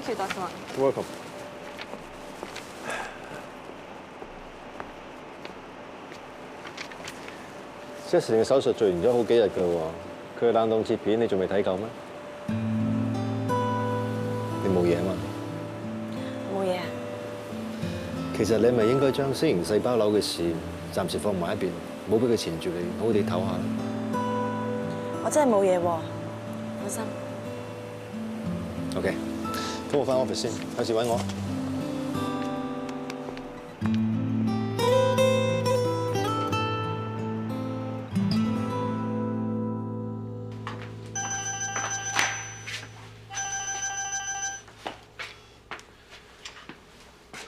Thank you, Dr. Wang. Welcome。Jessie嘅手術做完咗好幾日㗎喎，佢嘅冷凍切片你仲未睇夠咩？你冇嘢啊嘛？冇嘢啊。其實你咪應該將星形細胞瘤嘅事暫時放埋一邊，唔好俾佢纏住你，好好地唞下啦。我真係冇嘢喎，放心。OK， 咁我翻 office 先，有事揾我。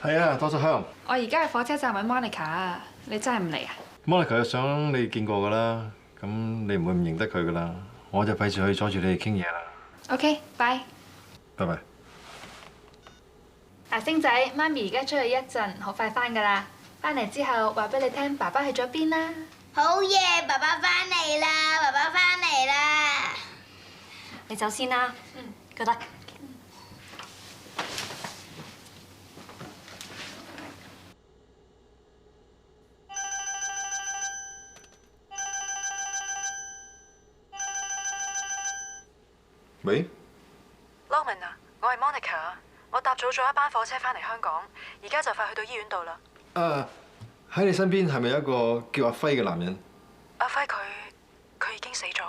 係啊，多謝香。我而家喺火車站揾 Monica 啊，你真係唔嚟啊 Monica 嘅相你見過㗎啦，咁你唔會唔認得佢㗎啦，我就費事去阻住你哋傾嘢啦。OK，拜。拜拜。阿星仔，媽咪而家出去一陣，好快翻㗎啦。翻嚟之後話俾你聽，爸爸去咗邊啦。好嘢，爸爸翻嚟啦！爸爸翻嚟啦！你走先啦。覺得。喂 ，Longman 啊，我係 Monica 啊，我搭早咗一班火車翻嚟香港，而家就快去到醫院度啦。喺你身邊係咪有一個叫阿輝嘅男人？阿輝佢已經死咗。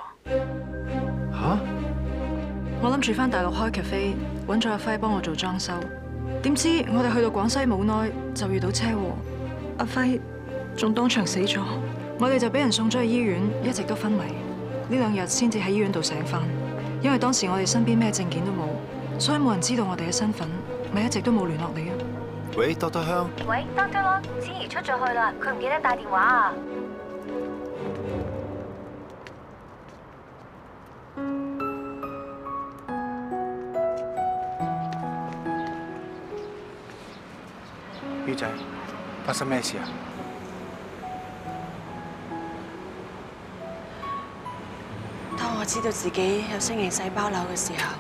吓？我諗住翻大陸開 cafe，揾咗阿輝幫我做裝修，點知我哋去到廣西冇耐就遇到車禍，阿輝仲當場死咗，我哋就俾人送咗去醫院，一直都昏迷，呢2日先至喺醫院度醒翻。因為當時我哋身邊咩證件都冇，所以冇人知道我哋嘅身份，咪一直都冇聯絡你啊。喂，Dr. 香。喂，Dr. 咯，千兒出咗去啦，佢唔記得帶電話啊。表仔，發生咩事啊？當我知道自己有星形細胞瘤嘅時候，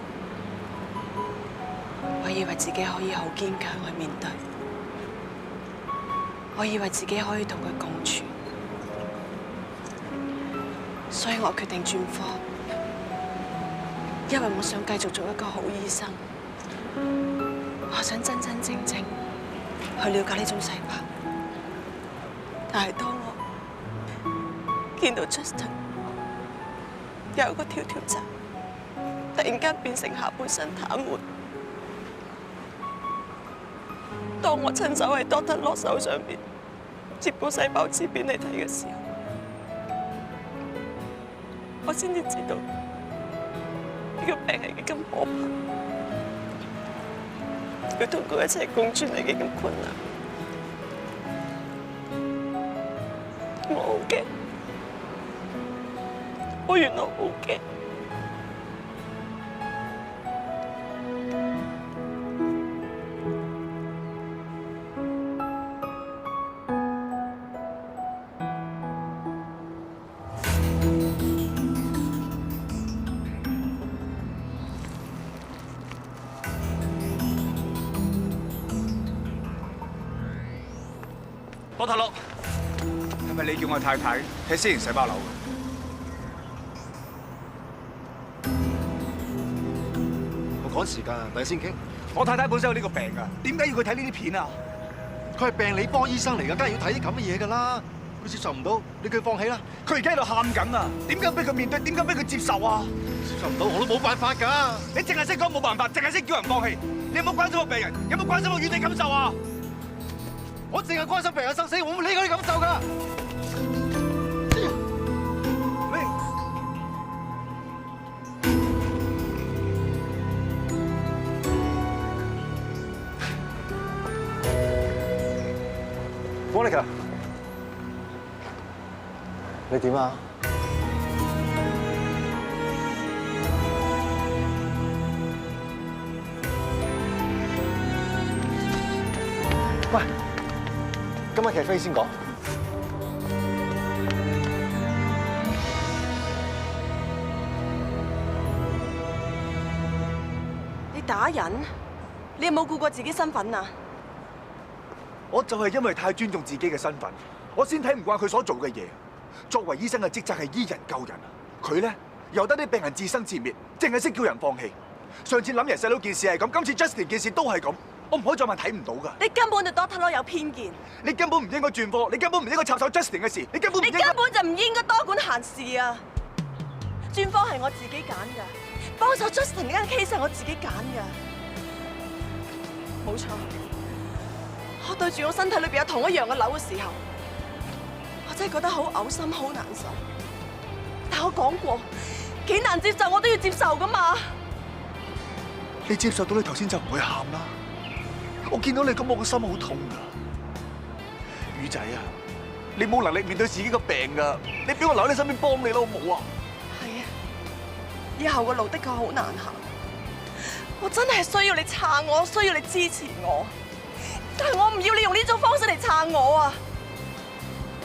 我以為自己可以好堅強去面對，我以為自己可以同佢共存，所以我決定轉科，因為我想繼續做一個好醫生，我想真真正正去了解呢種細胞。但係當我見到 Justin 有一個跳跳閘，突然間變成下半身癱瘓。當我親手喺 Dr. Lock 手上邊接個細胞切片嚟睇嘅時候，我先至知道呢個病係幾咁可怕，要同佢一齊共存係幾咁困難。我好驚。我原來好驚。多塔洛，係咪你叫我太太睇星形細胞瘤？趕時間，第日先傾。我太太本身有呢個病㗎，點解要佢睇呢啲片啊？佢係病理科醫生嚟㗎，梗係要睇啲咁嘅嘢㗎啦。佢接受唔到，你叫佢放棄啦。佢而家喺度喊緊啊！點解俾佢面對？點解俾佢接受啊？接受唔到，我都冇辦法㗎。你淨係識講冇辦法，淨係識叫人放棄。你有冇關心個病人？有冇關心個院地感受啊？我淨係關心病人生死，我唔理佢啲感受㗎。Monica， 你點啊？喂，今日劇飛先講。你打人？你有冇顧過自己身份啊？我就係因為太尊重自己嘅身份，我先睇唔慣佢所做嘅嘢。作為醫生嘅職責係醫人救人啊，佢咧由得啲病人自生自滅，淨係識叫人放棄。上次諗人細佬件事係咁，今次 Justin 件事都係咁，我唔可以再問睇唔到㗎。你根本對 Doctor Law 有偏見，你根本唔應該轉科，你根本唔應該插手 Justin 嘅事，你根本唔應該就唔應該多管閒事啊！轉科係我自己揀㗎，幫手 Justin 呢間 case 係我自己揀㗎，冇錯。我對住我身體裏邊有同一樣嘅瘤嘅時候，我真係覺得好嘔心、好難受。但我講過，幾難接受我都要接受㗎嘛。你接受到你頭先就唔會喊啦。我見到你咁，我個心好痛㗎。魚仔啊，你冇能力面對自己個病㗎，你俾我留喺你身邊幫你啦，好冇啊？係啊，以後嘅路的確好難行。我真係需要你撐我，需要你支持我。但係我唔要你用呢種方式嚟撐我啊！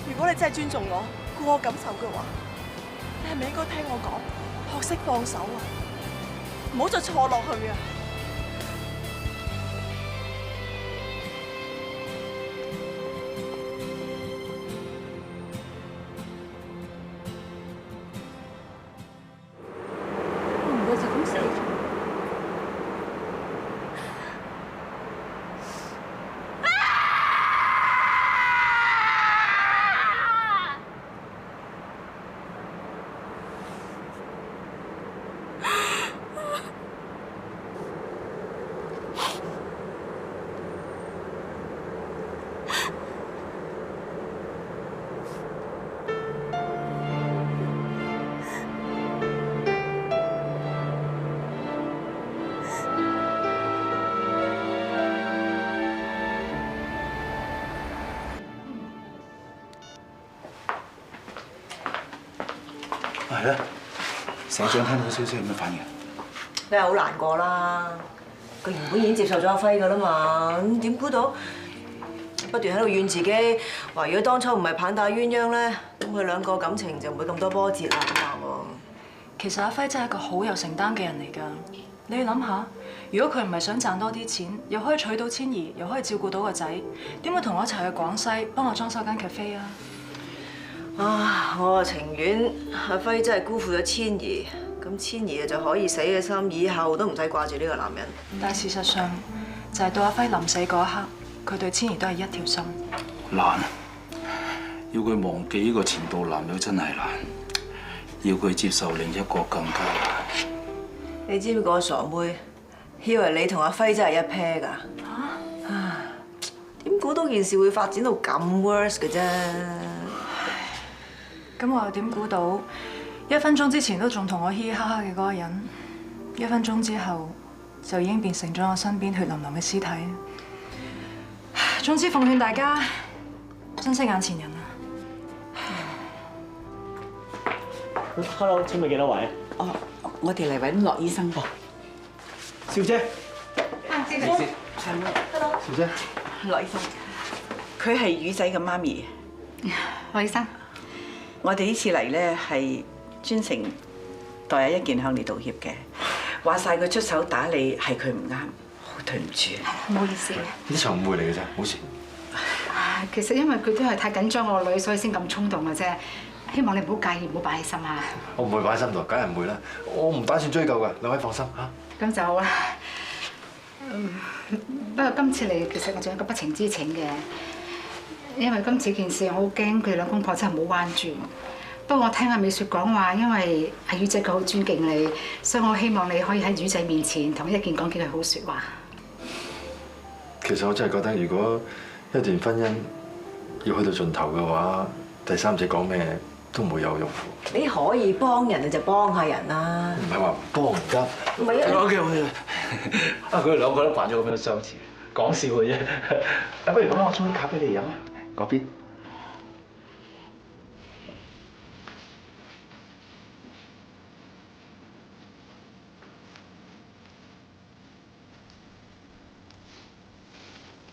如果你真係尊重我、顧我感受嘅話，你係咪應該聽我講，學識放手啊？唔好再錯落去啊！我就咁死。係啦，社長聽到消息有咩反應？你係好難過啦！佢原本已經接受咗阿輝噶啦嘛，咁點估到不斷喺度怨自己，話如果當初唔係棒打鴛鴦咧，咁佢兩個感情就唔會咁多波折啦咁話喎。其實阿輝真係一個好有承擔嘅人嚟㗎。你要諗下，如果佢唔係想賺多啲錢，又可以娶到千兒，又可以照顧到個仔，點會同我一齊去廣西幫我裝修間 cafe 啊？啊！我啊情願阿輝真係辜負咗千兒，咁千兒就可以死嘅心，以後都唔使掛住呢個男人。但係事實上，就係到阿輝臨死嗰一刻，佢對千兒都係一條心。難，要佢忘記呢個前度男友真係難，要佢接受另一個更加難。你知唔知嗰個傻妹以為你同阿輝真係一 pair 㗎？啊！點估到件事會發展到咁 worse 嘅啫？咁我又點估到1分鐘之前都仲同我嘻嘻哈哈嘅嗰個人，1分鐘之後就已經變成咗我身邊血淋淋嘅屍體。總之奉勸大家珍惜眼前人啊！Hello， 請問幾多位？哦，我哋嚟揾樂醫生。小姐。小姐。Hello。小姐。樂醫生，佢係魚仔嘅媽咪。樂醫生。我哋呢次嚟咧係專程代阿一健向你道歉嘅，話晒佢出手打你係佢唔啱，好對唔住。唔好意思。呢場誤會嚟嘅啫，冇事。其實因為佢都係太緊張我個女，所以先咁衝動嘅啫。希望你唔好介意，唔好擺喺心啊。我唔會擺喺心度，梗係唔會啦。我唔打算追究㗎，兩位放心嚇。咁就好啦。不過今次嚟其實我仲有個不情之請嘅。因為今次件事，我好驚佢哋兩公婆真係冇彎轉。不過我聽阿美雪講話，因為阿魚仔佢好尊敬你，所以我希望你可以喺魚仔面前同一健講幾句好説話。其實我真係覺得，如果一段婚姻要去到盡頭嘅話，第三者講咩都唔會有用。你可以幫人就幫下人啦。唔係話唔幫人家。唔係啊。OK。啊，佢哋兩個都扮咗咁樣相似，講笑嘅啫。啊，不如咁啦，我沖啲咖啡你飲啊。嗰邊。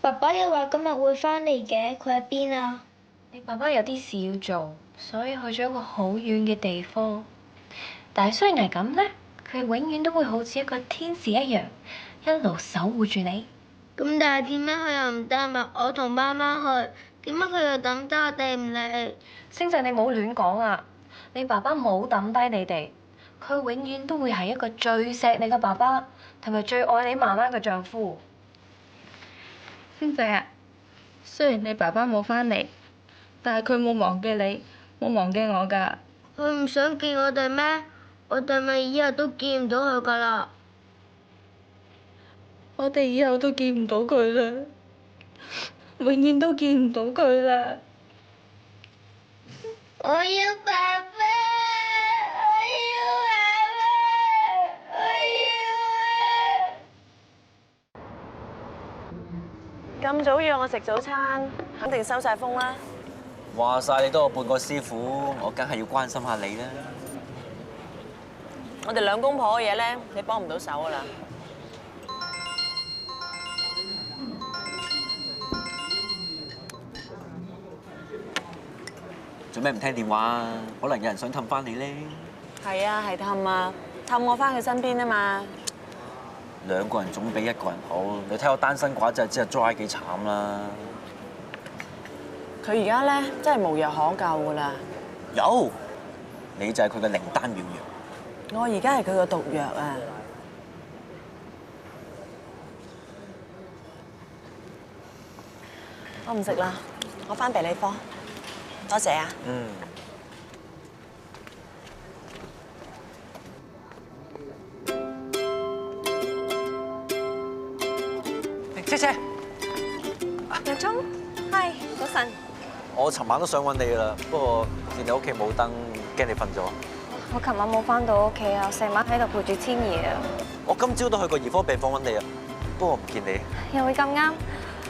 爸爸又話今日會返嚟嘅，佢喺邊啊？你爸爸有啲事要做，所以去咗一個好遠嘅地方。但係雖然係咁咧，佢永遠都會好似一個天使一樣，一路守護住你。咁但係點解佢又唔帶埋我同媽媽去？點解佢又抌低我哋唔理？星仔，你冇亂講啊！你爸爸冇抌低你哋，佢永遠都會係一個最錫你嘅爸爸，同埋最愛你媽媽嘅丈夫。星仔啊，雖然你爸爸冇返嚟，但係佢冇忘記你，冇忘記我㗎。佢唔想見我哋咩？我哋咪以後都見唔到佢㗎啦。我哋以後都見唔到佢啦，永遠都見唔到佢啦。我要爸爸，我要爸爸，我要啊！咁早約我食早餐，肯定收晒風啦。話晒你都有半個師傅，我梗係要關心下你啦。我哋兩公婆嘅嘢咧，你幫唔到手噶啦。做咩唔聽電話啊？可能有人想氹翻你咧。係啊，係氹啊，氹我翻佢身邊啊嘛。兩個人總比一個人好。你睇我單身寡仔，知係 dry 幾慘啦。佢而家咧真係無藥可救噶啦。有，你就係佢嘅靈丹妙藥。我而家係佢個毒藥啊！我唔食啦，我翻庇理科。多謝啊！姐姐，日聰，係早晨。我尋晚都想揾你噶啦，不過見你屋企冇燈，驚你瞓咗。我琴晚冇返到屋企啊，成晚喺度陪住千兒啊。我今朝都去過兒科病房揾你啊，不過唔見你。又會咁啱？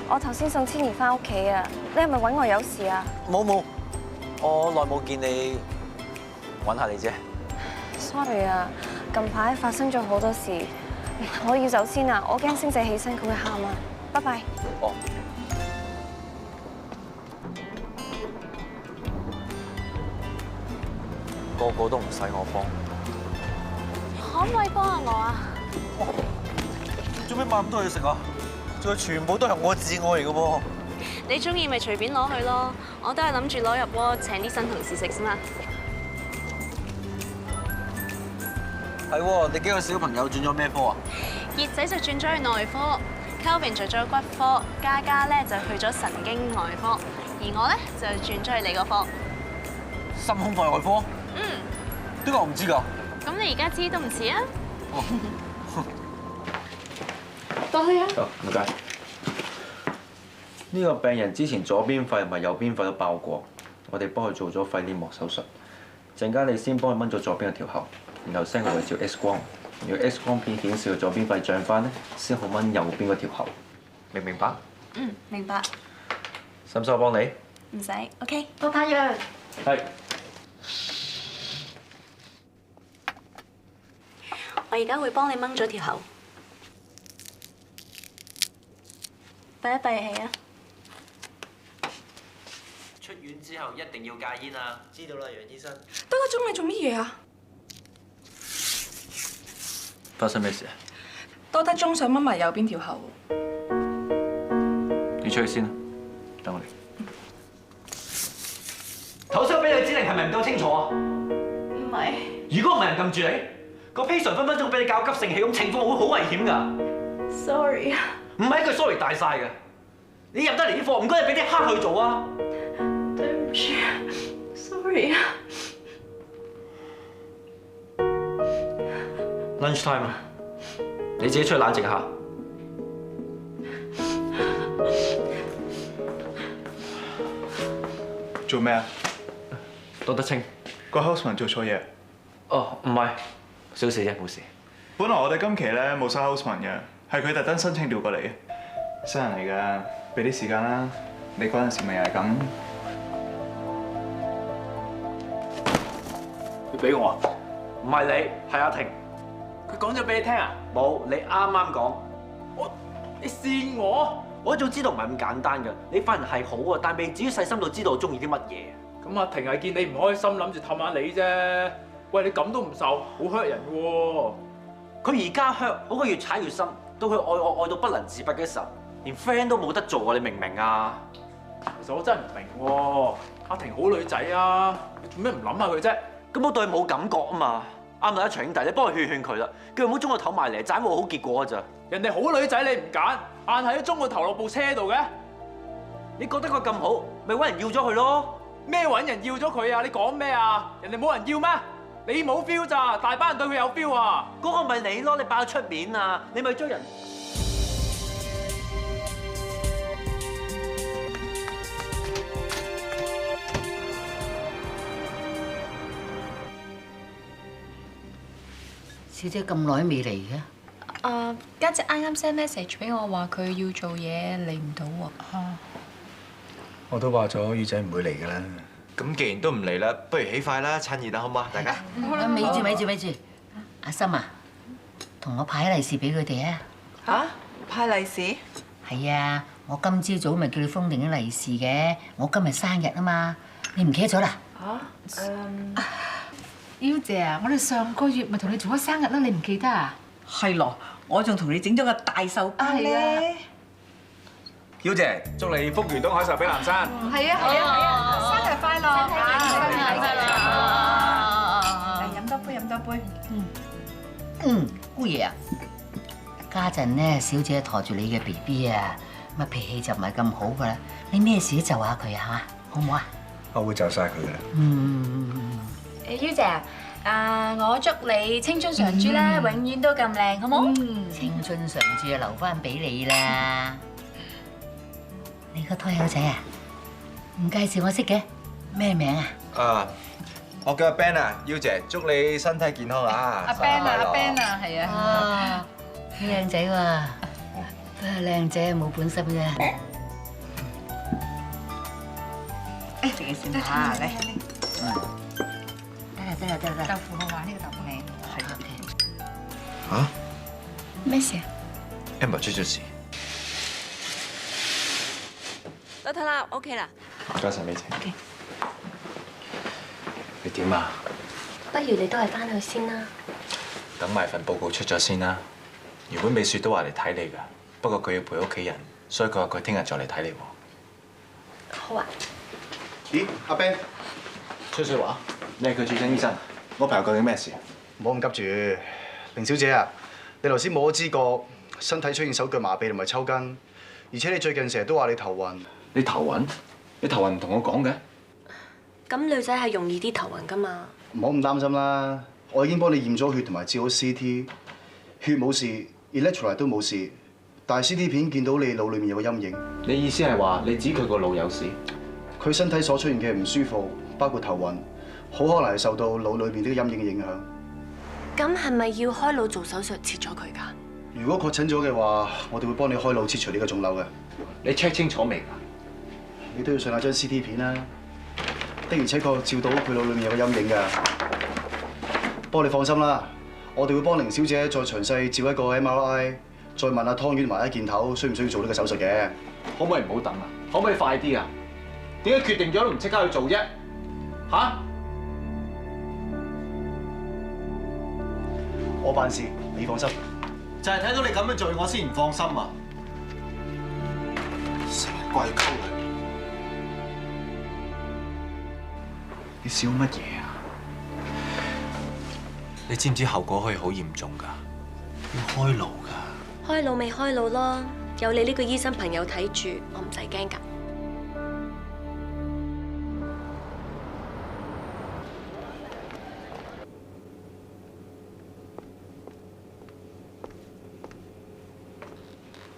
我頭先送千兒返屋企啊，你係咪揾我有事啊？冇，我耐冇見你，揾下你啫。Sorry 啊，近排發生咗好多事，我要走先啊，我驚星仔起身佢會喊啊。拜拜。哦。個個都唔使我幫，可唔可以幫下我啊？做咩買咁多嘢食啊？仲有全部都係我至愛嚟嘅噃。你中意咪隨便攞去咯，我都係諗住攞入鍋請啲新同事食先啦。係喎，你幾個小朋友轉咗咩科啊？熱仔就轉咗去內科 ，Kelvin 就咗骨科，嘉嘉咧就去咗神經外科，而我咧就轉咗去你嗰科。心胸外科？點解我唔知㗎？咁你而家知都唔遲啊！多謝啊！好，唔該。呢個病人之前左邊肺同埋右邊肺都爆過，我哋幫佢做咗肺黏膜手術。陣間你先幫佢掹咗左邊嘅條喉，然後 send 佢去照 X 光。如果 X 光片顯示佢左邊肺脹翻咧，先好掹右邊嗰條喉。明唔明白？明白。使唔使我幫你？唔使 ，OK。多太陽。係。我而家會幫你掹咗條喉，閉一閉氣啊！出院之後一定要戒煙啊！知道啦，楊醫生。多個鐘你做乜嘢啊？發生咩事啊？多得鐘想掹埋右邊條喉。你出去先啦，等我嚟。頭先俾你指令係咪唔夠清楚啊？唔係。如果唔係人撳住你，個 patient 分分鐘俾你搞急性氣，咁情況會好危險㗎。Sorry 啊。唔係一句 sorry 大晒嘅。你入得嚟啲貨，唔該你俾啲黑去做啊。對唔住 ，sorry 啊。Lunch time 啊，你自己出去冷靜下。做咩啊？多得清。個 houseman 做錯嘢。哦，唔係，小事啫，冇事。本來我哋今期咧冇收 houseman 嘅，係佢特登申請調過嚟嘅。新人嚟㗎，俾啲時間啦。你嗰陣時咪又係咁。你俾我啊？唔係你，係阿婷。佢講咗俾你聽啊？冇，你啱啱講。你跣我？我一早知道唔係咁簡單㗎。你份人係好啊，但未至於細心到知道我中意啲乜嘢。咁阿婷係見你唔開心，諗住氹下你啫。喂，你咁都唔受，好 hurt 人喎。佢而家 hurt，好過越踩越深。到佢愛我愛到不能自拔嘅時候，連 friend 都冇得做啊！你明唔明啊？其實我真係唔明喎，阿婷好女仔啊，你做咩唔諗下佢啫？咁我對佢冇感覺啊嘛，啱啦，一場兄弟，你幫佢勸勸佢啦，叫佢唔好中個頭埋嚟，盞冇好結果㗎咋。人哋好女仔你唔揀，硬係都中個頭落部車度嘅。你覺得佢咁好，咪揾人要咗佢咯？咩揾人要咗佢啊？你講咩啊？人哋冇人要咩？你冇 feel 咋？大班人對佢有 feel 啊！嗰個咪你咯，你擺佢出面啊！你咪追人。小姐咁耐未嚟嘅？家姐啱啱 send message 俾我話佢要做嘢嚟唔到喎。我都話咗，宇仔唔會嚟㗎啦。咁既然都唔嚟啦，不如起筷啦，趁熱啦，好唔好啊？大家。咪住，阿心啊，同我派利是俾佢哋啊！嚇？派利是？係啊，我今朝早咪叫你封定啲利是嘅，我今日生日啊嘛，你唔記得咗啦？妖姐啊，我哋上個月咪同你做咗生日啦，你唔記得啊？係咯，我仲同你整咗個大壽包咧。妖姐，祝你福如東海，壽比南山。係啊，生日快樂！生日快樂！嚟飲多杯。姑爺啊，家陣咧，小姐陀住你嘅 BB 啊，咁啊脾氣就唔係咁好噶啦，你咩事都就下佢啊嚇，好唔好啊？我會就晒佢嘅。於姐我祝你青春常駐啦，永遠都咁靚，好冇？青春常駐啊，留翻俾你啦。你個胎友仔啊，唔介紹我識嘅，咩名啊？我叫阿 Ben 啊，妖姐，祝你身體健康啊！阿 Ben 啊，係啊。靚仔喎，不過靚仔冇本心啫。誒，自己先嚇，嚟。得啦。豆腐好玩，呢個豆腐靚。係。嚇？咩事啊 ？Amber 出咗事。得啦 ，OK 啦。唔該曬美姐。你點啊？不如你都係翻去先啦。等埋份報告出咗先啦。原本美雪都話嚟睇你㗎，不過佢要陪屋企人，所以佢話佢聽日再嚟睇你喎。好啊。咦，阿 Ben，吹水話？你係佢主診醫生，我朋友究竟咩事？唔好咁急住，凌小姐啊，你頭先冇咗知覺，身體出現手腳麻痹同埋抽筋，而且你最近成日都話你頭暈。你頭暈？你頭暈唔同我講嘅？咁女仔係容易啲頭暈㗎嘛？唔好咁擔心啦，我已經幫你驗咗血同埋照咗 CT， 血冇事 ，electrolyte 都冇事，但係 CT 片見到你腦裏面有個陰影。你意思係話你指佢個腦有事？佢身體所出現嘅唔舒服，包括頭暈，好可能係受到腦裏面呢個陰影嘅影響。咁係咪要開腦做手術切咗佢㗎？如果確診咗嘅話，我哋會幫你開腦切除呢個腫瘤嘅。你 check 清楚未㗎？你都要上下張 CT 片啦。的而且確照到佢腦裏面有個陰影㗎。不過你放心啦，我哋會幫凌小姐再詳細照一個 MRI， 再問阿湯圓同埋一件頭需唔需要做呢個手術嘅。可唔可以唔好等啊？可唔可以快啲啊？點解決定咗都唔即刻去做啫？嚇！我辦事，你放心。就係睇到你咁樣做，我先唔放心啊！成日怪溝女，你笑乜嘢啊？你知唔知後果可以好嚴重㗎？要開腦㗎。開腦咪開腦咯，有你呢個醫生朋友睇住，我唔使驚㗎。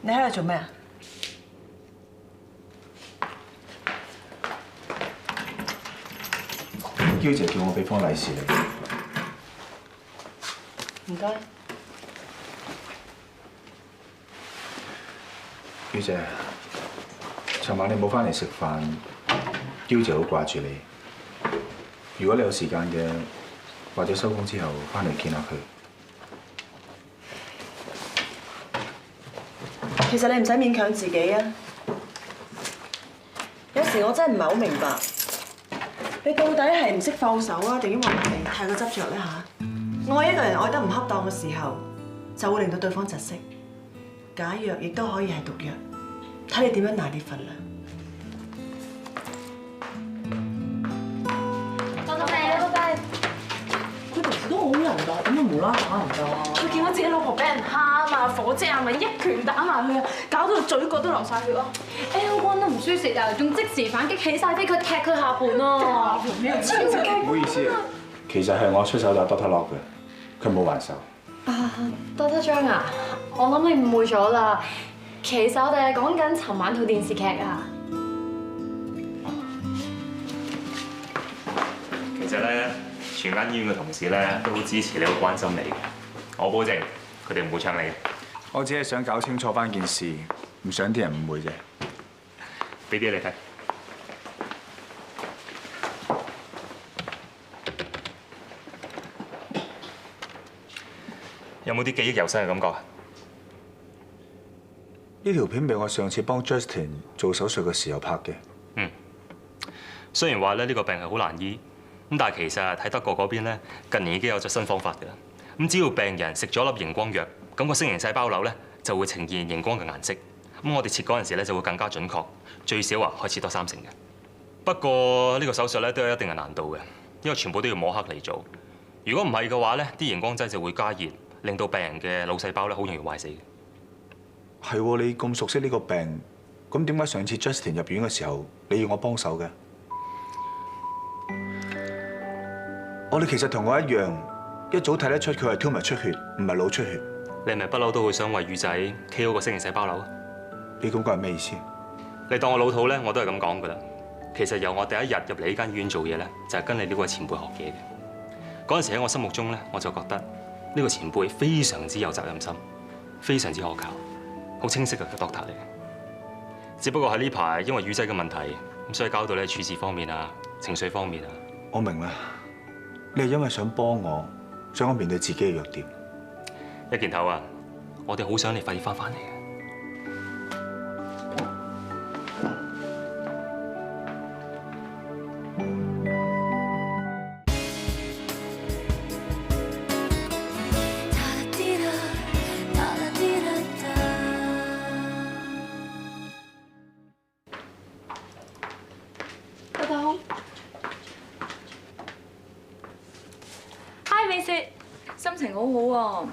你喺度做咩啊？嬌姐叫我俾封利是你。唔該。嬌姐，尋晚你冇翻嚟食飯，嬌姐好掛住你。如果你有時間嘅，或者收工之後翻嚟見下佢。其實你唔使勉強自己啊！有時我真係唔係好明白，你到底係唔識放手啊，定抑或係太過執着咧嚇？愛一個人愛得唔恰當嘅時候，就會令到對方窒息。解藥亦都可以係毒藥，睇你點樣拿捏份量。拜拜。佢平時都好人㗎，點解無啦啦打人㗎？佢見到自己老婆俾人蝦啊，火姐啊，咪一拳打埋佢啊，搞到嘴角都流晒血咯。L 君都唔輸蝕啊，仲即時反擊起晒飛佢踢佢下盤咯。唔好意思，其實係我出手打 Doctor Lock 嘅，佢冇還手。Doctor Zhang啊，我諗你誤會咗啦。其實我哋係講緊尋晚套電視劇啊。其實咧，全間醫院嘅同事咧都好支持你，好關心你嘅。我保證，佢哋唔會搶你嘅。我只係想搞清楚翻件事，唔想啲人誤會啫。俾啲你睇。有冇啲記憶猶新嘅感覺啊？呢條片係我上次幫 Justin 做手術嘅時候拍嘅。雖然話咧呢個病係好難醫，咁但係其實喺德國嗰邊咧，近年已經有隻新方法㗎啦。咁只要病人食咗粒熒光藥，咁個星形細胞瘤咧就會呈現熒光嘅顏色。咁我哋切嗰陣時咧就會更加準確，最少可以切多3成嘅。不過呢個手術咧都有一定嘅難度嘅，因為全部都要摸黑嚟做。如果唔係嘅話咧，啲熒光劑就會加熱，令到病人嘅腦細胞咧好容易壞死嘅。係喎，你咁熟悉呢個病，咁點解上次 Justin 入院嘅時候，你要我幫手嘅？我哋其實同我一樣，一早睇得出佢係 tumor 出血，唔係腦出血。你係咪不嬲都會想為魚仔 KO 個星形細胞瘤啊？你咁講係咩意思？你當我老土咧，我都係咁講噶啦。其實由我第一日入嚟呢間醫院做嘢咧，就係跟你呢個前輩學嘢嘅。嗰陣時喺我心目中咧，我就覺得呢個前輩非常之有責任心，非常之可靠，好清晰嘅 doctor 嚟。只不過喺呢排因為魚仔嘅問題，咁所以搞到你處事方面啊、情緒方面啊。我明啦，你係因為想幫我，想我面對自己嘅弱點。一件頭啊，我哋好想你快啲翻嚟嘅。Hi， 美雪，心情好好喎。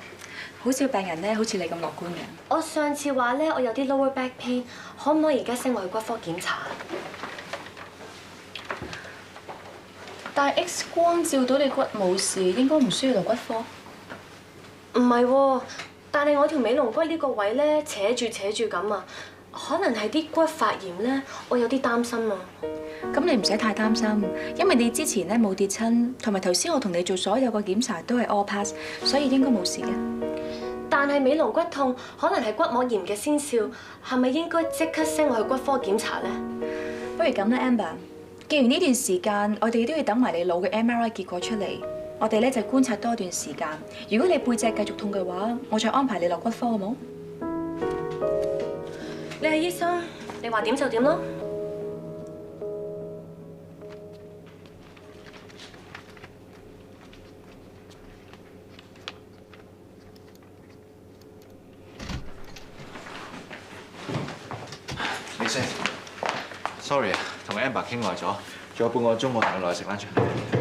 好少病人咧，好似你咁樂觀嘅。我上次話咧，我有啲 lower back pain，可唔可以而家 send 我去骨科檢查？但係 X 光照到你骨冇事，應該唔需要到骨科。唔係喎，但係我條尾龍骨呢個位咧扯住咁啊，可能係啲骨發炎咧，我有啲擔心啊。咁你唔使太擔心，因為你之前咧冇跌親，同埋頭先我同你做所有個檢查都係 all pass， 所以應該冇事嘅。但係尾龍骨痛可能係骨膜炎嘅先兆，係咪應該即刻 send 我去骨科檢查咧？不如咁啦 ，Amber， 既然呢段時間我哋都要等埋你腦嘅 MRI 結果出嚟，我哋咧就觀察多段時間。如果你背脊繼續痛嘅話，我再安排你落骨科好冇？你係醫生，你話點就點咯。美星 ，sorry 啊，同 Amber 傾耐咗，仲有半個鐘我同佢落去食 lunch。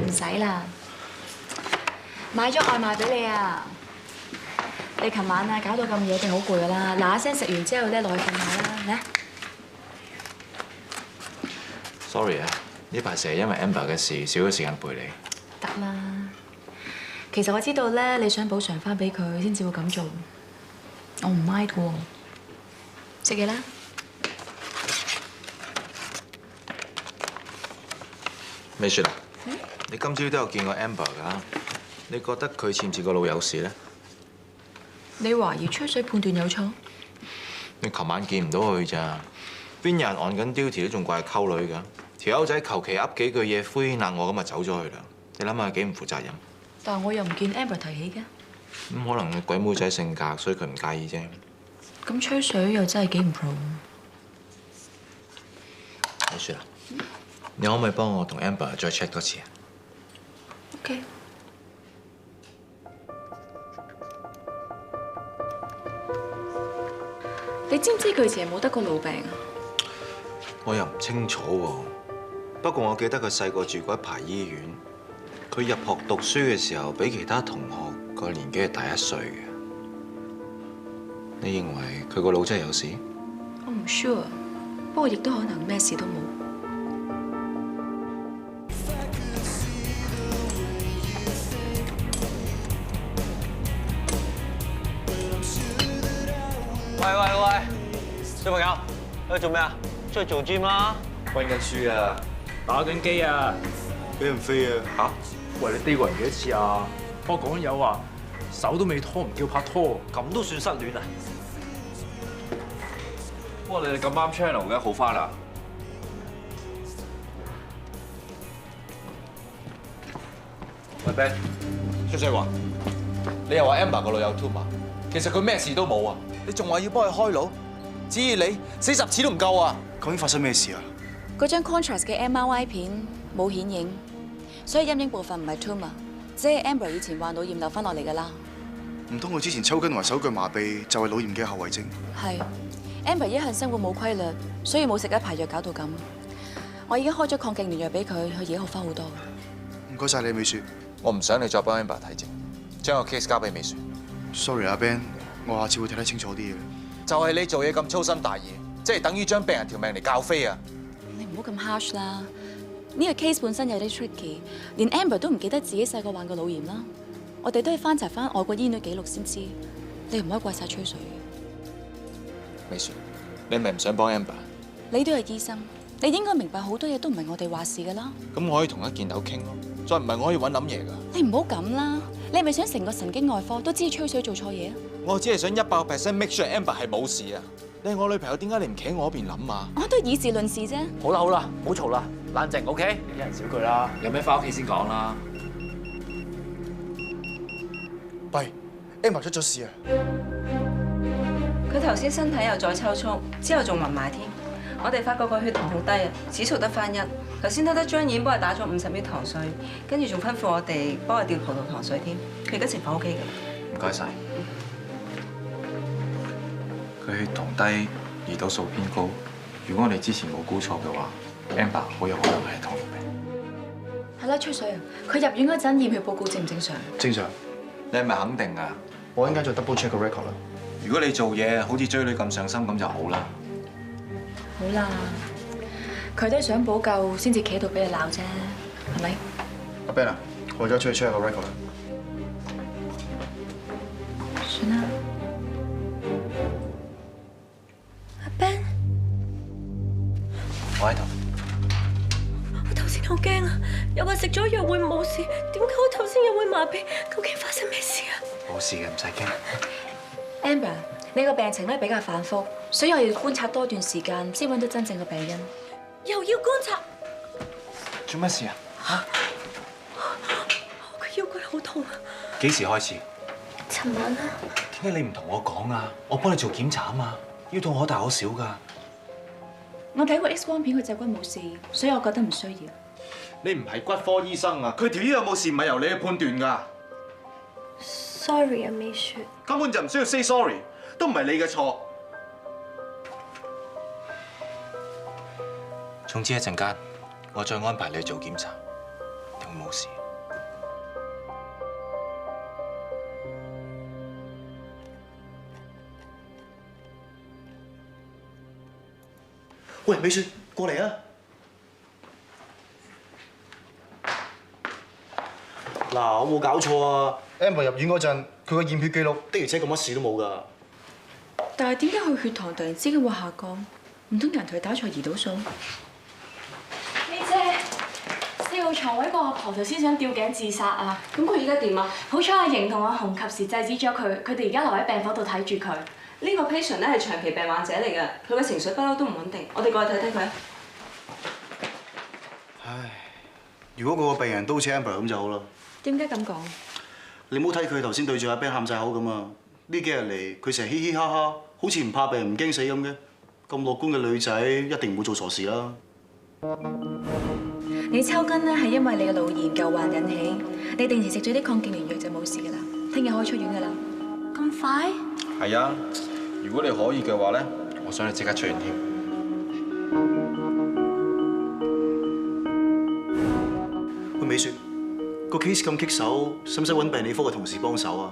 唔使啦，買咗外賣俾你啊！你琴晚啊搞到咁夜，一定好攰噶啦。嗱一聲食完之後咧，落去瞓下啦，嚟啊 sorry 啊，呢排成日因為 Amber 嘅事少咗時間陪你。得啦，其實我知道咧，你想補償翻俾佢先至會咁做，我唔 mind 噶喎。食嘢啦。美雪啊，你今朝都有見過 Amber 㗎，你覺得佢似唔似個老友事咧？你懷疑吹水判斷有錯？你琴晚見唔到佢咋？邊有人按緊 duty 都仲怪係溝女㗎？條友仔求其噏幾句嘢灰焫我咁就走咗去啦。你諗下幾唔負責任？但係我又唔見 Amber 提起嘅。咁可能係鬼妹仔性格，所以佢唔介意啫。咁吹水又真係幾唔 pro。美雪啊，你可唔可以幫我同 Amber 再 check 多次啊 ？OK。你知唔知佢以前係冇得過腦病啊？我又唔清楚喎。不過我記得佢細個住過一排醫院。佢入學讀書嘅時候，比其他同學個年紀係大1歲嘅。你認為佢個腦真係有事？我唔 sure， 不過亦都可能咩事都冇。喂，小朋友，喺度做咩啊？出去做 gym 啦！溫緊書啊，打緊機啊，俾人飛啊！嚇！喂，你低過人幾多次啊？我講有啊，手都未拖唔叫拍拖，咁都算失戀啊？哇！你哋咁啱 channel 嘅，好翻啦！喂 Ben， 出世話，你又話 Amber 個腦有 tumor， 其實佢咩事都冇啊！你仲話要幫佢開腦？至於你死10次都唔夠啊！究竟發生咩事啊？嗰張 contrast 嘅 MRI 片冇顯影，所以陰影部分唔係 tumor， 只係 Amber 以前患腦炎留翻落嚟㗎啦。唔通佢之前抽筋或手腳麻痹就係腦炎嘅後遺症？係 Amber 一向生活冇規律，所以冇食一排藥搞到咁。我已經開咗抗痙攣藥俾佢，佢而家好翻好多。唔該晒你，美雪。我唔想你再幫 Amber 睇症，將個 case 交俾美雪。Sorry 阿 Ben， 我下次會睇得清楚啲嘅。就係你做嘢咁粗心大意，即係等於將病人條命嚟教飛啊！你唔好咁 harsh 啦，呢個 case 本身有啲 tricky， 連 Amber 都唔記得自己細個患過腦炎啦。我哋都要翻查翻外國醫院記錄先知，你唔可以怪晒吹水。美雪，你係咪唔想幫 Amber？ 你都係醫生，你應該明白好多嘢都唔係我哋話事㗎啦。咁我可以同一件頭傾咯，再唔係我可以揾諗嘢㗎。你唔好咁啦，你係咪想成個神經外科都知吹水做錯嘢啊？我只係想100% make sure Amber 係冇事啊！你係我女朋友，點解你唔企喺我嗰邊諗啊？我都以事論事啫。好啦，唔好嘈啦，冷靜 ，OK？ 一人少句啦，有咩翻屋企先講啦。弊 ，Amber 出咗事啊！佢頭先身體又再抽搐，之後仲暈埋添。我哋發覺個血糖好低啊，指數得翻1。頭先得張已經幫佢打咗50ml糖水，跟住仲吩咐我哋幫佢調葡萄糖水添。佢而家情況 OK 㗎。唔該晒。佢血糖低，胰島素偏高。如果我哋之前冇估錯嘅話 ，Amber 好有可能係糖尿病。係啦，吹水啊！佢入院嗰陣驗血報告正唔正常？正常。你係咪肯定啊？我應該再 double check 個 record 啦。如果你做嘢好似追女咁上心咁就好啦。好啦，佢都係想補救先至企喺度俾你鬧啫，係咪？阿 Ben 啊，我而家出去 check 個 record 啦。算啦。阿 Ben， 我喺度。我頭先好驚啊！又話食咗藥會冇事，點解我頭先又會麻痹？究竟發生咩事啊？冇事嘅，唔使驚。Amber， 你個病情咧比較反覆，所以我要觀察多段時間先揾到真正嘅病因。又要觀察？做乜事啊？嚇！我個腰骨好痛啊！幾時開始？尋晚啊。點解你唔同我講啊？我幫你做檢查啊嘛，腰痛可大可小㗎。我睇過 X 光片，佢脊骨冇事，所以我覺得唔需要。你唔係骨科醫生啊，佢條腰有冇事唔係由你去判斷㗎。Sorry 啊，美雪。根本就唔需要 say sorry， 都唔係你嘅錯。總之一陣間，我再安排你做檢查，定會冇事。喂，美雪，過嚟啊！嗱，我冇搞錯啊 ！Amber 入院嗰陣，佢個驗血記錄的而且確乜事都冇㗎。但係點解佢血糖突然之間會下降？唔通有人同佢打錯胰島素？美姐，4號床位個阿婆頭先想吊頸自殺啊！咁佢而家點啊？好彩阿瑩同阿紅及時制止咗佢，佢哋而家留喺病房度睇住佢。呢個 patient 咧係長期病患者嚟嘅，佢嘅情緒不嬲都唔穩定。我哋過去睇睇佢。唉，如果個病人都好似 Amber 咁就好啦。點解咁講？你唔好睇佢頭先對住阿 Ben 喊晒口咁啊！呢幾日嚟佢成日嘻嘻哈哈，好似唔怕病唔驚死咁嘅。咁樂觀嘅女仔一定唔會做傻事啦。你抽筋咧係因為你嘅腦炎舊患引起，你定時食咗啲抗痙攣藥就冇事㗎啦。聽日可以出院㗎啦。咁快？係啊，如果你可以嘅話咧，我想你即刻出現添。喂，美雪，個 case 咁棘手，使唔使揾病理科嘅同事幫手啊？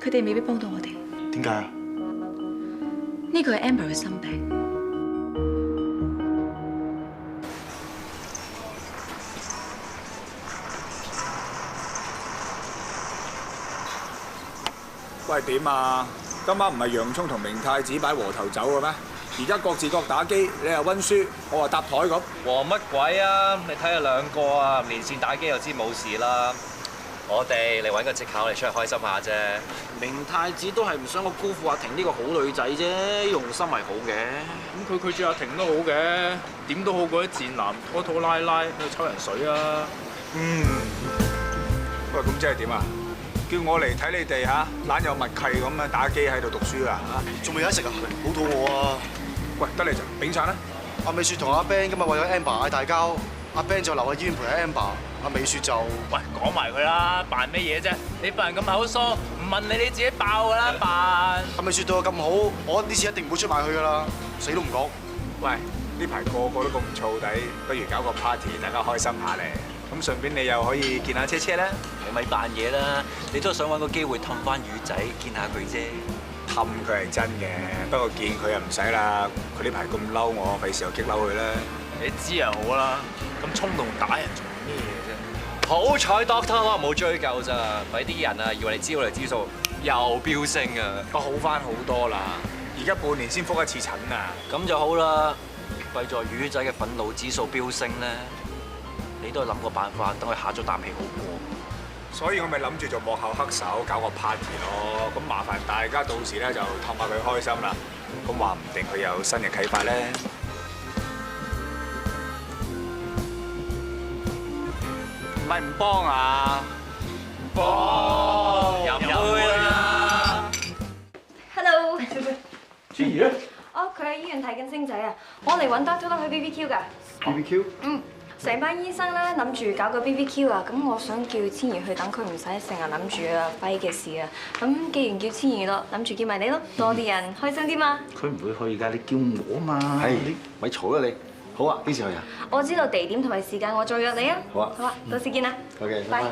佢哋未必幫到我哋。點解啊？呢個係 Amber 嘅心病。喂，點啊？今晚唔係洋葱同明太子擺和頭酒嘅咩？而家各自各打機，你又温書，我話搭台咁。和乜鬼啊？你睇下兩個啊，連線打機就知冇事啦。我哋嚟揾個藉口嚟出去開心下啫。明太子都係唔想我辜負阿婷呢個好女仔啫，用心係好嘅。咁佢拒絕阿婷都好嘅，點都好過啲賤男拖拖拉拉喺度抽人水啊。喂，咁即係點啊？叫我嚟睇你哋嚇，懶有默契咁樣打機喺度讀書啊嚇！仲未有得食啊？好肚餓啊！喂，得你就炳燦啦！阿美雪同阿 Ben 今日為咗 Amber 嗌大交，阿 Ben 就留喺醫院陪阿 Amber，阿美雪就喂講埋佢啦，扮咩嘢啫？你扮人咁口疏，唔問你自己爆㗎啦，扮！阿美雪對我咁好，我呢次一定唔會出賣佢㗎啦，死都唔講。喂，呢排個個都咁燥底，不如搞個 party，大家開心下咧。咁順便你又可以見下車車啦。你咪扮嘢啦，你都係想揾個機會氹翻魚仔見下佢啫。氹佢係真嘅，不過見佢又唔使啦。佢呢排咁嬲我，費事又激嬲佢啦。你知又好啦，咁衝動打人做咩啫？好彩 Doctor 我冇追究咋，咪啲人啊以為你知我哋指數又飆升啊！我好翻好多啦，而家半年先覆一次診啊！咁就好啦，貴在魚仔嘅憤怒指數飆升咧，你都係諗個辦法，等佢下咗啖氣好過。所以我咪諗住做幕後黑手，搞個 party 咯。咁麻煩大家到時咧就氹下佢開心啦。咁話唔定佢有新嘅啟發咧。唔係唔幫啊？幫飲杯啦。Hello。朱怡咧？哦，佢喺醫院睇緊星仔啊！我嚟揾 Doctor 去 BBQ 㗎。BBQ？成班醫生咧諗住搞個 BBQ 啊，咁我想叫千兒去，等佢唔使成日諗住阿輝嘅事啊。咁既然叫千兒咯，諗住叫埋你咯，多啲人開心啲嘛。佢唔會去㗎，你叫我嘛。係，咪嘈啦你。好啊，幾時去啊？我知道地點同埋時間，我再約你啊。好啊。好啊，到時見啦。OK，拜。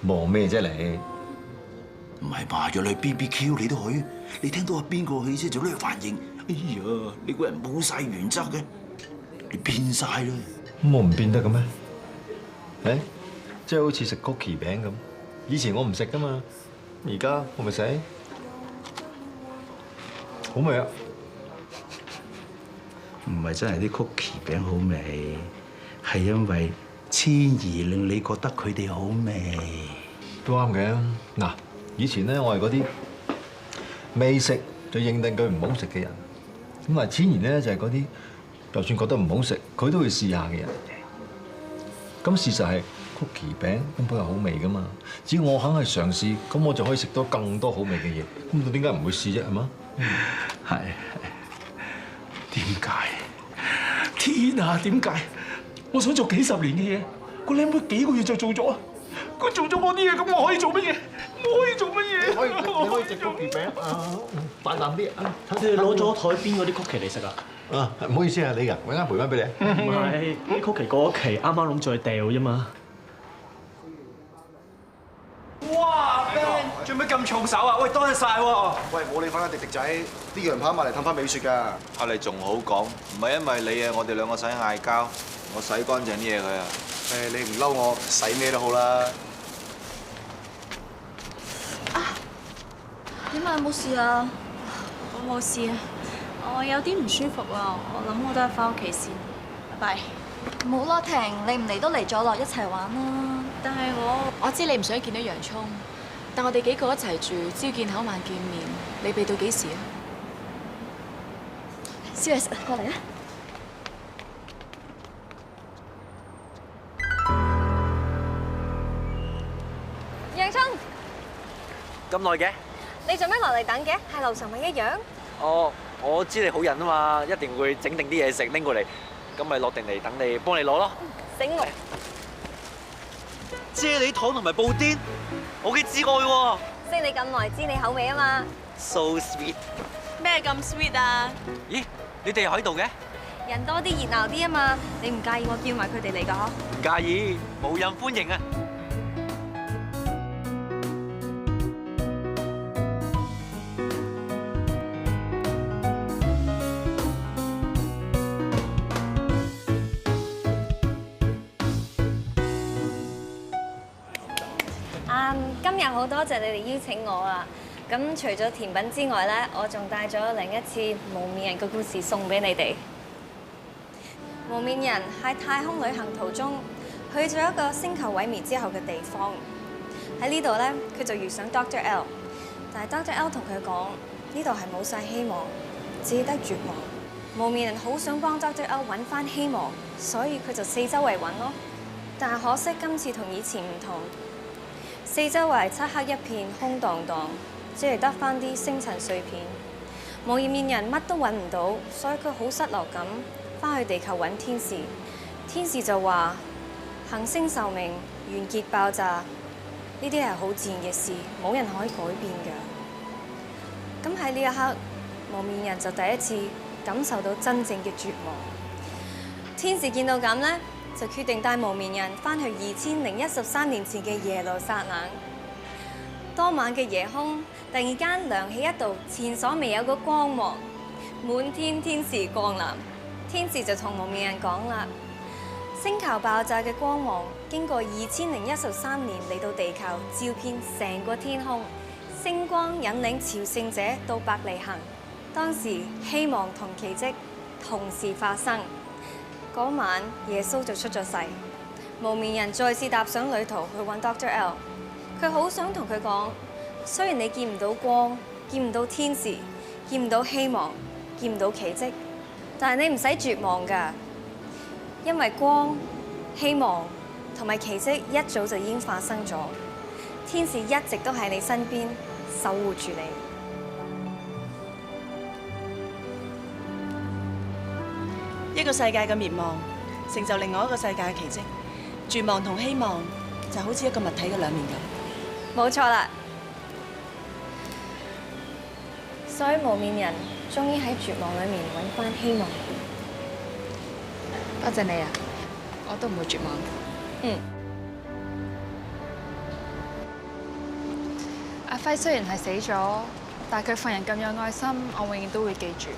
忙咩啫你？唔係吧？約你 BBQ 你都去？你聽到阿邊個去啫，就呢個反應。哎呀，你個人冇晒原則嘅，你變晒啦！咁我唔變得嘅咩？誒，即係好似食曲奇餅咁，以前我唔食噶嘛，而家我咪食。好味啊！唔係真係啲曲奇餅好味，係因為千兒令你覺得佢哋好味。都啱嘅。嗱，以前咧我係嗰啲未食就認定佢唔好食嘅人，咁啊千兒咧就係嗰啲就算覺得唔好食，佢都會試下嘅人。咁事實係曲奇餅根本係好味噶嘛，只要我肯去嘗試，咁我就可以食到更多好味嘅嘢。咁我點解唔會試啫？係嘛？係。點解？天啊！點解？我想做幾十年嘅嘢，個靚妹幾個月就做咗。佢做咗我啲嘢，咁我可以做乜嘢？我可以做乜嘢？你可以食曲奇餅啊！大啖啲啊！你攞咗台邊嗰啲曲奇嚟食啊？啊，唔好意思啊，你㗎，我啱賠翻俾你。唔係，啲曲奇過期，啱啱諗住去掉啫嘛。哇 Ben， 做咩咁重手啊？喂，多謝晒喎！喂，冇理翻阿迪迪仔，啲羊扒埋嚟氹翻美雪㗎。啊，你仲好講，唔係因為你啊，我哋兩個使嗌交，我洗乾淨啲嘢佢啊。誒，你唔嬲我，洗咩都好啦。點啊？冇事啊？我冇事啊，我有啲唔舒服啊，我諗我都係翻屋企先。拜拜。冇啦，婷，你唔嚟都嚟咗咯，一齊玩啦。但係我知你唔想見到洋葱，但我哋幾個一齊住，朝見口晚見面，你避到幾時啊？燒嘢食啦，過嚟啦。洋葱，咁耐嘅？你做咩落嚟等嘅？係樓上咪一樣？我知你好人啊嘛，一定會整定啲嘢食拎過嚟，咁咪落定嚟等你幫你攞咯。醒目。啫喱糖同埋布甸，我嘅至愛喎。識你咁耐，知你口味啊嘛。 So sweet。咩咁 sweet 啊？咦，你哋又喺度嘅？人多啲熱鬧啲啊嘛，你唔介意我叫埋佢哋嚟㗎嗬？唔介意，無任歡迎啊！今日好多謝你哋邀請我啊！咁除咗甜品之外咧，我仲帶咗另一次無面人嘅故事送俾你哋。無面人喺太空旅行途中，去咗一個星球毀滅之後嘅地方。喺呢度咧，佢就遇上 Dr. L， 但係 Dr. L 同佢講，呢度係冇晒希望，只得絕望。無面人好想幫 Dr. L 揾翻希望，所以佢就四周圍揾咯。但係可惜今次同以前唔同。 四周圍漆黑一片，空蕩蕩，只係得返啲星塵碎片。無面人乜都揾唔到，所以佢好失落咁返去地球揾天使。天使就話：行星壽命完結爆炸，呢啲係好自然嘅事，冇人可以改變㗎。咁喺呢一刻，無面人就第一次感受到真正嘅絕望。天使見到咁呢， 就決定帶無面人返去2013年前嘅耶路撒冷。當晚嘅夜空突然間亮起一道前所未有嘅光芒，滿天天使光臨。天使就同無面人講啦：星球爆炸嘅光芒經過2013年嚟到地球，照遍成個天空，星光引領朝聖者到伯利恆。當時希望同奇蹟同時發生。 嗰晚，耶穌就出咗世。無面人再次踏上旅途去揾 Dr. L。佢好想同佢講，雖然你見唔到光，見唔到天使，見唔到希望，見唔到奇蹟，但係你唔使絕望㗎，因為光、希望同埋奇蹟一早就已經發生咗。天使一直都喺你身邊守護住你。 一個世界嘅滅亡，成就另外一個世界嘅奇蹟。絕望同希望就好似一個物體嘅兩面咁。冇錯啦，所以無面人終於喺絕望裏面揾翻希望。多謝你啊，我都唔會絕望。阿輝雖然係死咗，但係佢份人咁有愛心，我永遠都會記住。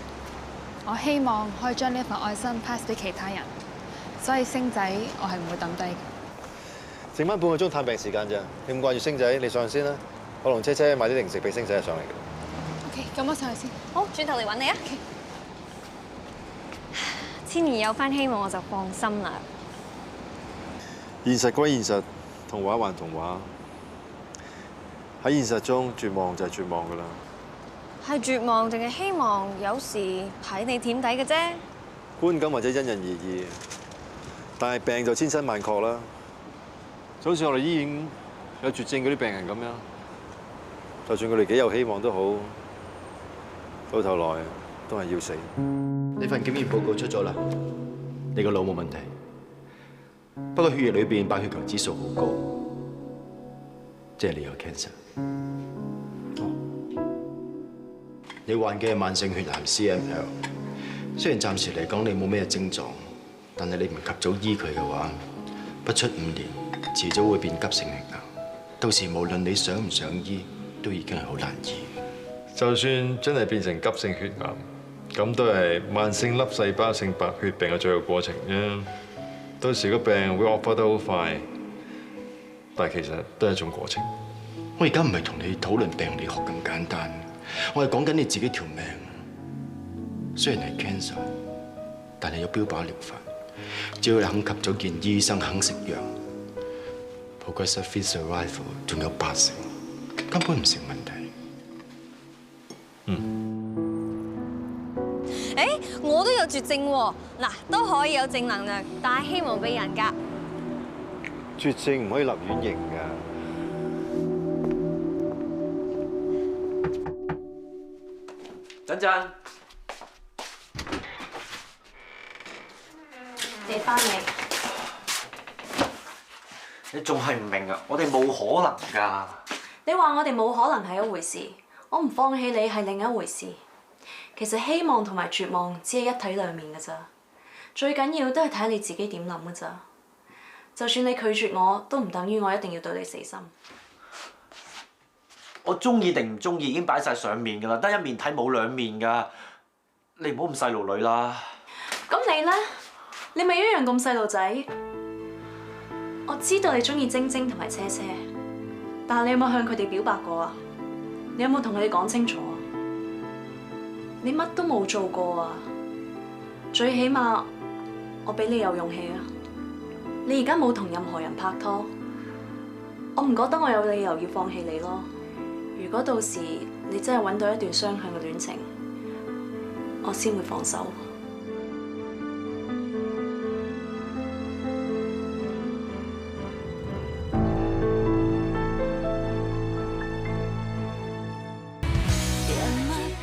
我希望可以將呢份愛心 pass 俾其他人，所以星仔我係唔會抌低嘅。剩翻半個鐘探病時間咋？你唔掛住星仔，你上先啦。我同車車買啲零食俾星仔上嚟嘅。OK，咁我上去先。好，轉頭嚟揾你啊。千年有翻希望，我就放心啦。現實歸現實，童話還童話。喺現實中，絕望就係絕望㗎啦。 係絕望定係希望，有時睇你點睇嘅啫。觀感或者因人而異，但係病就千辛萬確啦。就好似我哋醫院有絕症嗰啲病人咁樣，就算佢哋幾有希望都好，到頭來都係要死。你份檢驗報告出咗啦，你個腦冇問題，不過血液裏邊白血球指數好高，即係你有 cancer。 你患嘅慢性血癌 CML， 雖然暫時嚟講你冇咩症狀，但係你唔及早醫佢嘅話，不出5年，遲早會變急性血癌。到時無論你想唔想醫，都已經係好難醫。就算真係變成急性血癌，咁都係慢性粒細胞性白血病嘅最後過程啫。到時個病會惡化得好快，但係其實都係一種過程。我而家唔係同你討論病理學咁簡單。 我係講緊你自己條命，雖然係 cancer， 但係有標靶療法，只要你肯及早見醫生，肯食藥 ，progressive-free survival 仲有80%，根本唔成問題。誒，我都有絕症喎，嗱都可以有正能量，帶希望俾人㗎。絕症唔可以立院型㗎。 等陣，你翻嚟。你仲係唔明啊？我哋冇可能㗎。你話我哋冇可能係一回事，我唔放棄你係另一回事。其實希望同埋絕望只係一體兩面㗎咋，最緊要都係睇你自己點諗㗎咋。就算你拒絕我，都唔等於我一定要對你死心。我中意定唔中意已經擺晒上面㗎啦，得一面睇冇兩面㗎。你唔好咁細路女啦。咁你呢？你咪一樣咁細路仔。我知道你中意晶晶同埋車車，但係你有冇向佢哋表白過啊？你有冇同佢哋講清楚啊？你乜都冇做過啊！最起碼我俾你有勇氣啊！你而家冇同任何人拍拖，我唔覺得我有理由要放棄你咯。如果到時你真係揾到一段雙向嘅戀情，我先會放手。